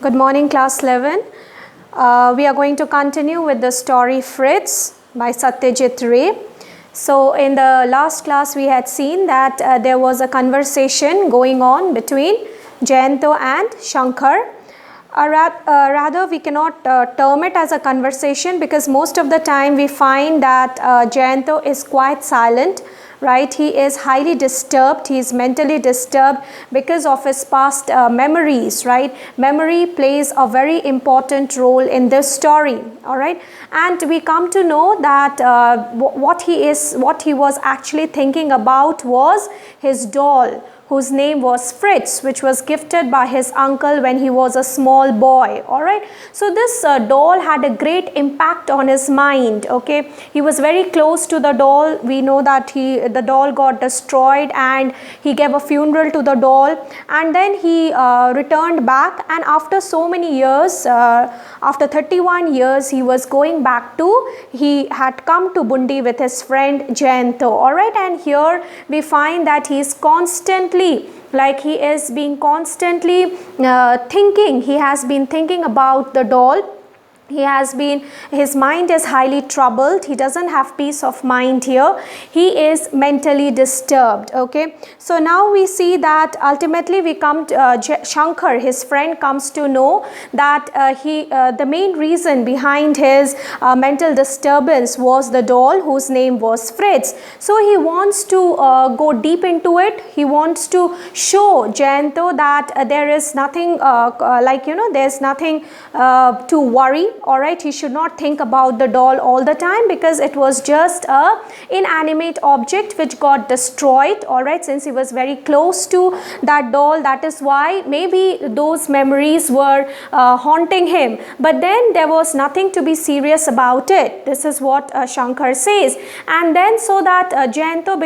Good morning, class 11. We are going to continue with the story Fritz by Satyajit Ray. So in the last class we had seen that there was a conversation going on between Jayanto and Shankar. Rather we cannot term it as a conversation, because most of the time we find that Jayanto is quite silent. Right, he is highly disturbed, he is mentally disturbed because of his past memories, right? Memory plays a very important role in this story, all right? And we come to know that what he was actually thinking about was his doll, whose name was Fritz, which was gifted by his uncle when he was a small boy, all right? So this doll had a great impact on his mind, okay? He was very close to the doll. We know that the doll got destroyed and he gave a funeral to the doll, and then he returned back, and after so many years, after 31 years, he was going back he had come to Bundi with his friend Jayanto, all right? And here we find that he is constantly thinking. He has been thinking about the doll. His mind is highly troubled. He doesn't have peace of mind here. He is mentally disturbed, okay? So now we see that ultimately we come to Shankar, his friend, comes to know that the main reason behind his mental disturbance was the doll, whose name was Fritz. So he wants to go deep into it. He wants to show Jayanto that there is nothing there's nothing to worry. All right, he should not think about the doll all the time, because it was just a inanimate object which got destroyed, all right, since he was very close to that doll. That is why maybe those memories were haunting him, but then there was nothing to be serious about it. This is what Shankar says. And then so that Jayanto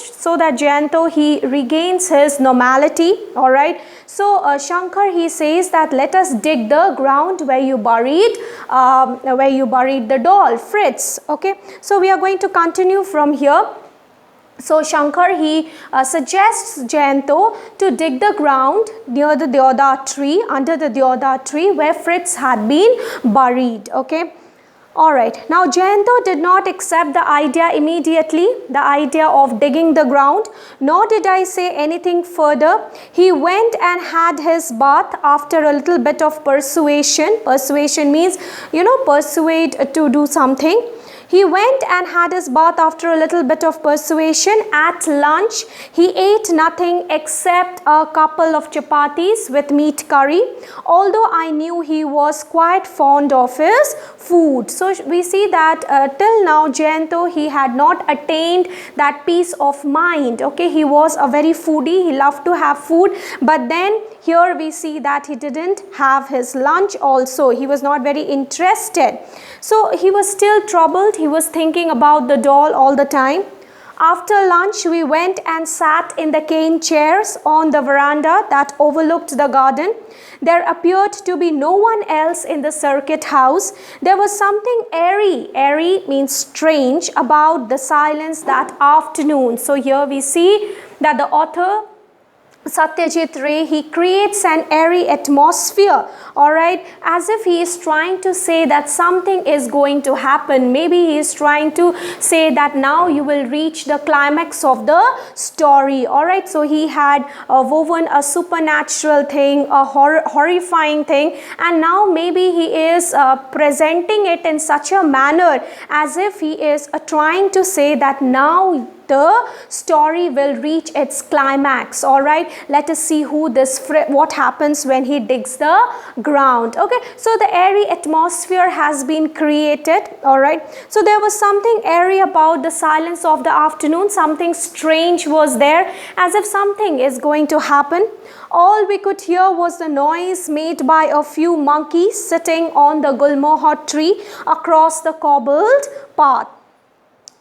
so that Jayanto, he regains his normality, all right? So Shankar, he says that let us dig the ground where you buried the doll, Fritz. Okay, so we are going to continue from here. So Shankar, he suggests Jayanto to dig the ground near the Deodar tree, under the Deodar tree where Fritz had been buried. Okay. Alright, now Jayanto did not accept the idea immediately, the idea of digging the ground, nor did I say anything further. He went and had his bath after a little bit of persuasion. Persuasion means, persuade to do something. He went and had his bath after a little bit of persuasion. At lunch, he ate nothing except a couple of chapatis with meat curry, although I knew he was quite fond of his food. So we see that till now Jayanto, he had not attained that peace of mind. Okay, he was a very foodie, he loved to have food, but then here we see that he didn't have his lunch also. He was not very interested. So he was still troubled. He was thinking about the doll all the time. After lunch, we went and sat in the cane chairs on the veranda that overlooked the garden. There appeared to be no one else in the circuit house. There was something airy means strange, about the silence that afternoon. So here we see that the author Satyajit Ray, he creates an airy atmosphere, all right, as if he is trying to say that something is going to happen. Maybe he is trying to say that now you will reach the climax of the story, all right. So he had woven a supernatural thing, a horrifying thing, and now maybe he is presenting it in such a manner as if he is trying to say that now the story will reach its climax, all right. Let us see what happens when he digs the ground. Okay, so the airy atmosphere has been created, all right. So there was something airy about the silence of the afternoon. Something strange was there, as if something is going to happen. All we could hear was the noise made by a few monkeys sitting on the gulmohar tree across the cobbled path.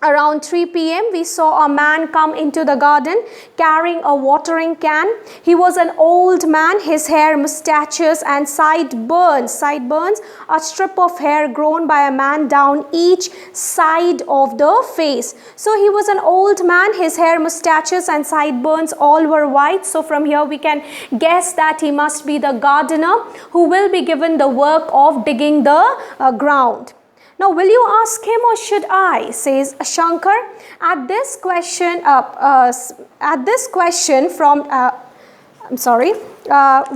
Around 3 p.m. we saw a man come into the garden carrying a watering can. He was an old man, his hair, mustaches and sideburns, a strip of hair grown by a man down each side of the face. So he was an old man, his hair, mustaches and sideburns all were white. So from here we can guess that he must be the gardener who will be given the work of digging the ground. Now, will you ask him or should I? Says Shankar. At this question from,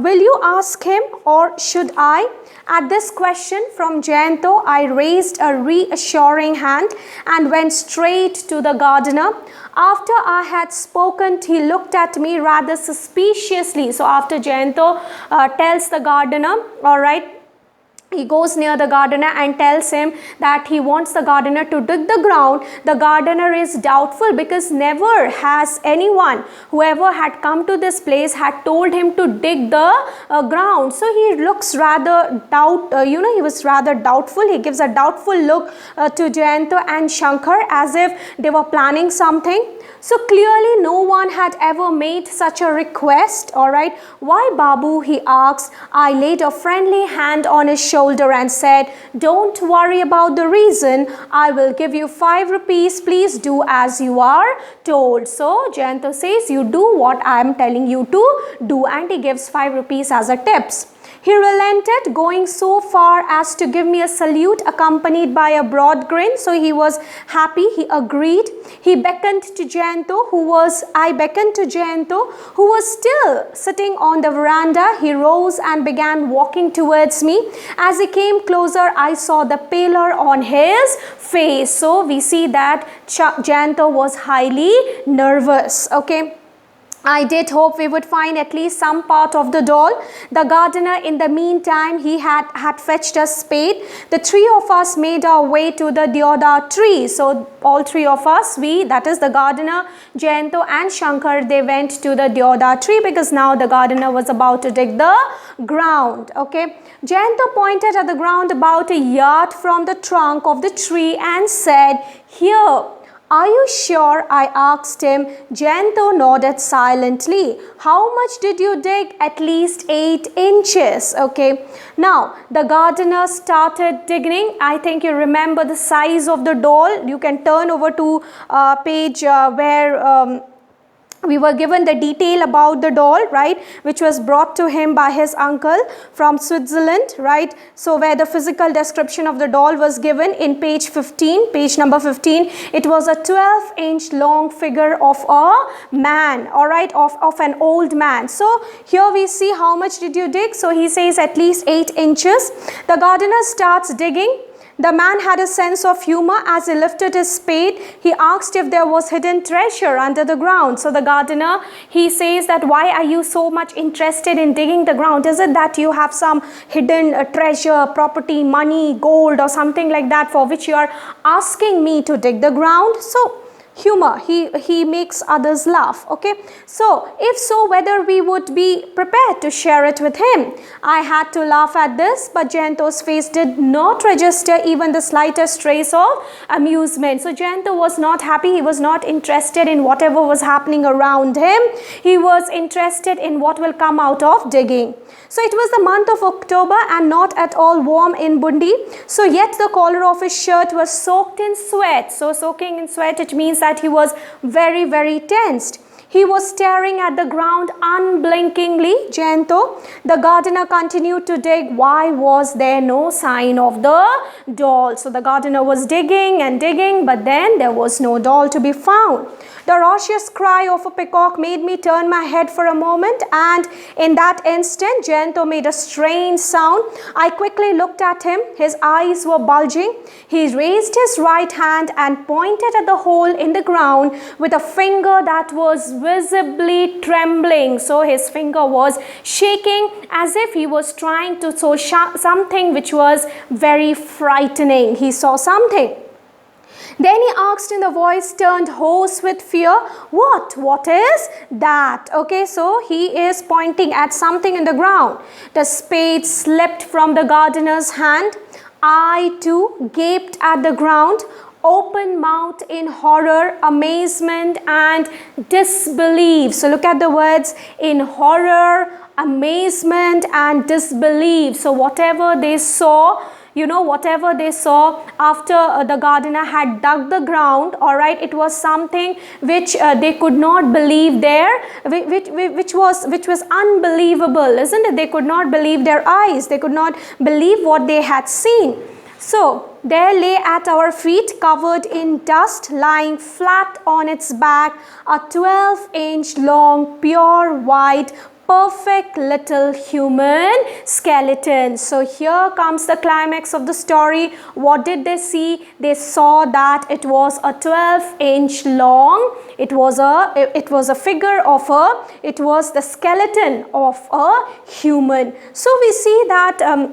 will you ask him or should I? At this question from Jayanto, I raised a reassuring hand and went straight to the gardener. After I had spoken, he looked at me rather suspiciously. So, after Jayanto tells the gardener, all right, he goes near the gardener and tells him that he wants the gardener to dig the ground. The gardener is doubtful because never has anyone, whoever had come to this place, had told him to dig the ground. So he looks rather he was rather doubtful. He gives a doubtful look to Jayanto and Shankar as if they were planning something. So clearly no one had ever made such a request, all right. Why, Babu, he asked. I laid a friendly hand on his shoulder and said, don't worry about the reason. I will give you 5 rupees. Please do as you are told. So Jayanto says, you do what I am telling you to do, and he gives 5 rupees as a tips. He relented, going so far as to give me a salute accompanied by a broad grin. So he was happy, he agreed. I beckoned to Jayanto, who was still sitting on the veranda. He rose and began walking towards me. As he came closer, I saw the pallor on his face. So we see that Jayanto was highly nervous, okay. I did hope we would find at least some part of the doll. The gardener, in the meantime, he had fetched a spade. The 3 of us made our way to the deodar tree. So all 3 of us, that is the gardener, Jayanto and Shankar, they went to the deodar tree because now the gardener was about to dig the ground. Okay. Jayanto pointed at the ground about a yard from the trunk of the tree and said, here. Are you sure? I asked him. Jayanto nodded silently. How much did you dig? At least 8 inches. Okay. Now, the gardener started digging. I think you remember the size of the doll. You can turn over to page where we were given the detail about the doll, right, which was brought to him by his uncle from Switzerland, right. So where the physical description of the doll was given in page number 15, it was a 12-inch long figure of a man, all right, of an old man. So here we see how much did you dig. So he says at least 8 inches. The gardener starts digging. The man had a sense of humor. As he lifted his spade, he asked if there was hidden treasure under the ground. So the gardener, he says that, why are you so much interested in digging the ground? Is it that you have some hidden treasure, property, money, gold or something like that for which you are asking me to dig the ground? So humor, he makes others laugh, okay. So if so, whether we would be prepared to share it with him. I had to laugh at this, but Jayanto's face did not register even the slightest trace of amusement. So Jayanto was not happy. He was not interested in whatever was happening around him. He was interested in what will come out of digging. So it was the month of October and not at all warm in Bundi. So yet the collar of his shirt was soaked in sweat. So soaking in sweat, it means that he was very, very tensed. He was staring at the ground unblinkingly. Jayanto, the gardener, continued to dig. Why was there no sign of the doll? So the gardener was digging and digging, but then there was no doll to be found. The raucous cry of a peacock made me turn my head for a moment, and in that instant, Jayanto made a strange sound. I quickly looked at him. His eyes were bulging. He raised his right hand and pointed at the hole in the ground with a finger that was visibly trembling. So his finger was shaking as if he was trying to show something which was very frightening. He saw something. Then he asked in a voice turned hoarse with fear, what is that? Okay, so he is pointing at something in the ground. The spade slipped from the gardener's hand. I too gaped at the ground. open mouth in horror, amazement and disbelief. So look at the words, in horror, amazement and disbelief. So whatever they saw, whatever they saw after the gardener had dug the ground, all right, it was something which they could not believe there, which was unbelievable, isn't it? They could not believe their eyes. They could not believe what they had seen. So there lay at our feet, covered in dust, lying flat on its back, a 12-inch long, pure white, perfect little human skeleton. So here comes the climax of the story. What did they see? They saw that it was a 12-inch long. It was a figure of it was the skeleton of a human. So we see that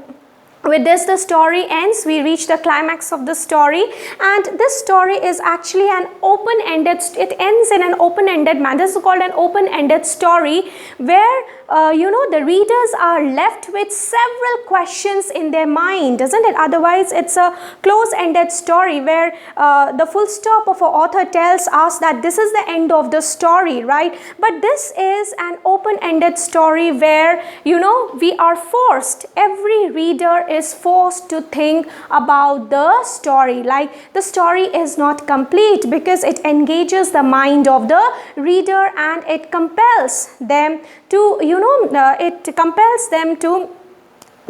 with this the story ends. We reach the climax of the story, and this story is actually an open-ended, it ends in an open-ended manner. This is called an open-ended story, where the readers are left with several questions in their mind, isn't it? Otherwise it's a close-ended story where the full stop of an author tells us that this is the end of the story, right? But this is an open-ended story where we are forced, every reader is forced to think about the story. Like, the story is not complete because it engages the mind of the reader, and it compels them to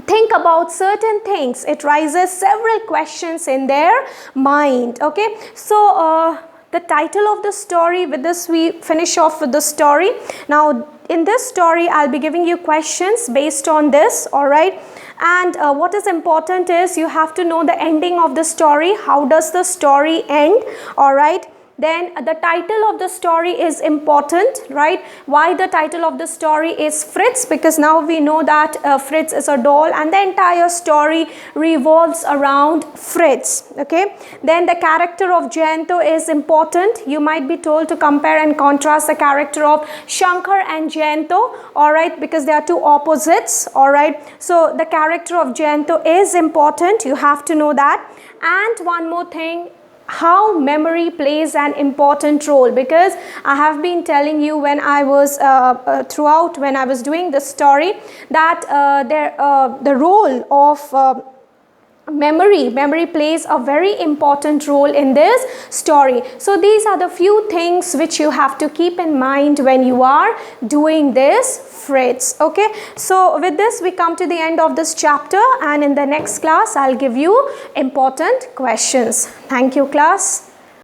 think about certain things. It raises several questions in their mind. Okay, so the title of the story, with this we finish off with the story. Now in this story I'll be giving you questions based on this, all right? And what is important is you have to know the ending of the story. How does the story end? All right. Then the title of the story is important, right? Why the title of the story is Fritz? Because now we know that Fritz is a doll, and the entire story revolves around Fritz. Okay. Then the character of Jayanto is important. You might be told to compare and contrast the character of Shankar and Jayanto, all right, because they are two opposites, all right. So the character of Jayanto is important. You have to know that. And one more thing, how memory plays an important role, because I have been telling you when I was throughout when I was doing this story that the role of memory plays a very important role in this story. So these are the few things which you have to keep in mind when you are doing this Fritz. Okay, so with this we come to the end of this chapter, and in the next class I'll give you important questions. Thank you, class.